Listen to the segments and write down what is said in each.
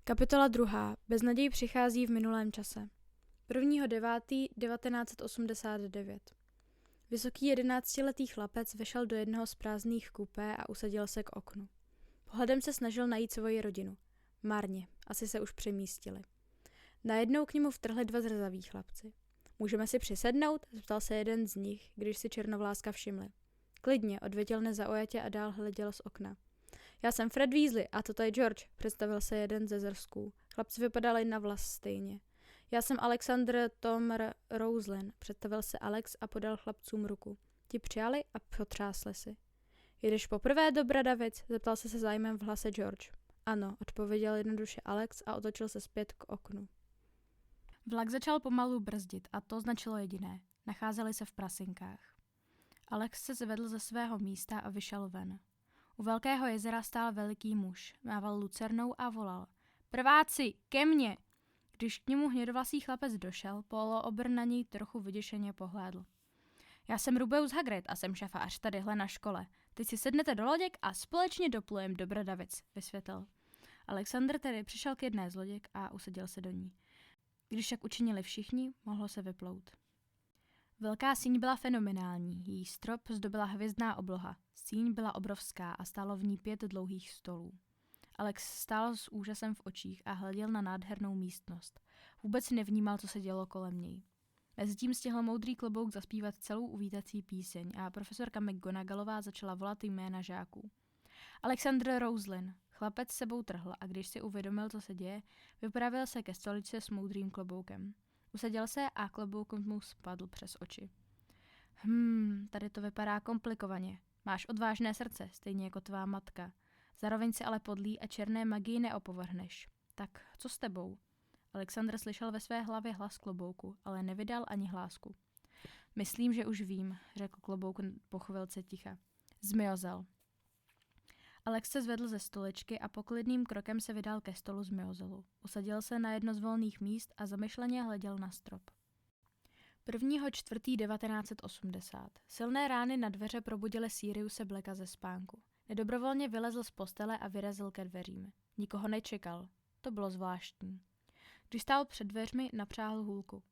Kapitola 2. Beznaděj přichází v minulém čase. 1.9.1989. Vysoký 11letý chlapec vešel do jednoho z prázdných kupé a usadil se k oknu. Pohledem se snažil najít svoji rodinu. Marně, asi se už přemístili. Najednou k němu vtrhli dva zrzaví chlapci. Můžeme si přisednout? Zeptal se jeden z nich, když si černovláska všimli. Klidně, odvětil nezaujatě a dál hleděl z okna. Já jsem Fred Weasley a toto je George, představil se jeden ze zrsků. Chlapci vypadali na vlas stejně. Já jsem Alexander Tom Roslin, představil se Alex a podal chlapcům ruku. Ti přijali a potřásli si. Jedeš poprvé do Bradavic? Zeptal se zájmem v hlase George. Ano, odpověděl jednoduše Alex a otočil se zpět k oknu. Vlak začal pomalu brzdit a to značilo jediné. Nacházeli se v prasinkách. Alex se zvedl ze svého místa a vyšel ven. U velkého jezera stál veliký muž, mával lucernou a volal. Prváci, ke mně! Když k němu hnědovlasý chlapec došel, poloobr na něj trochu vyděšeně pohlédl. Já jsem Rubeus Hagrid a jsem šafář tadyhle na škole. Teď si sednete do loděk a společně doplujem do Bradavic, vysvětlil. Alexander tedy přišel k jedné z loděk a usadil se do ní. Když však učinili všichni, mohlo se vyplout. Velká síň byla fenomenální, její strop zdobila hvězdná obloha. Síň byla obrovská a stálo v ní 5 dlouhých stolů. Alex stál s úžasem v očích a hleděl na nádhernou místnost. Vůbec nevnímal, co se dělo kolem něj. Mezitím stihl moudrý klobouk zaspívat celou uvítací píseň a profesorka McGonagallová začala volat jména žáků. Alexander Roslin. Chlapec sebou trhl a když si uvědomil, co se děje, vypravil se ke stoličce s moudrým kloboukem. Usadil se a klobouk mu spadl přes oči. Tady to vypadá komplikovaně. Máš odvážné srdce, stejně jako tvá matka. Zároveň si ale podlý a černé magii neopovrhneš. Tak, co s tebou? Alexander slyšel ve své hlavě hlas klobouku, ale nevydal ani hlásku. Myslím, že už vím, řekl klobouk po chvilce ticha. Zmiozel. Alex se zvedl ze stoličky a poklidným krokem se vydal ke stolu zmiozelu. Usadil se na jedno z volných míst a zamyšleně hleděl na strop. 1.4.1980. Silné rány na dveře probudily Siriuse Blacka ze spánku. Nedobrovolně vylezl z postele a vyrazil ke dveřím. Nikoho nečekal. To bylo zvláštní. Když stál před dveřmi, napřáhl hůlku.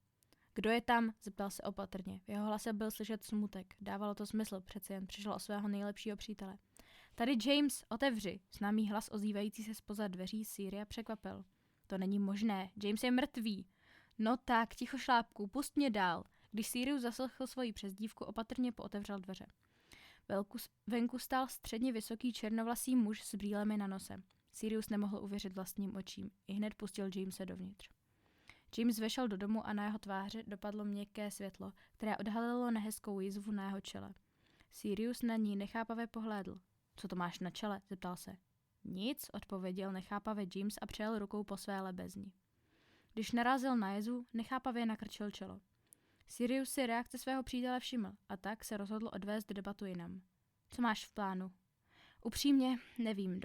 Kdo je tam? Zeptal se opatrně. V jeho hlase byl slyšet smutek. Dávalo to smysl, přece jen přišel o svého nejlepšího přítele. Tady James, otevři. Známý hlas ozývající se zpoza dveří Siria překvapil. To není možné, James je mrtvý. No tak, ticho šlápku, pust mě dál. Když Sirius zaslechl svoji přezdívku, opatrně pootevřel dveře. Venku stál středně vysoký černovlasý muž s brýlemi na nose. Sirius nemohl uvěřit vlastním očím. Ihned pustil Jamese dovnitř. James vešel do domu a na jeho tváři dopadlo měkké světlo, které odhalilo nehezkou jizvu na jeho čele. Sirius na ní nechápavě pohlédl. Co to máš na čele? Zeptal se. Nic, odpověděl nechápavě James a přejel rukou po své lebezni. Když narazil na jizvu, nechápavě nakrčil čelo. Sirius si reakce svého přítele všiml a tak se rozhodl odvést debatu jinam. Co máš v plánu? Upřímně, nevím,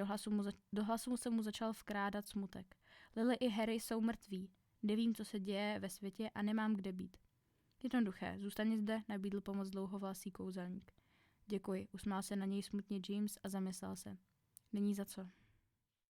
do hlasu se mu začal vkrádat smutek. Lily i Harry jsou mrtví. Nevím, co se děje ve světě a nemám kde být. Jednoduché, zůstaň zde, nabídl pomoc dlouhovlasý kouzelník. Děkuji, usmál se na něj smutně James a zamyslel se. Není za co.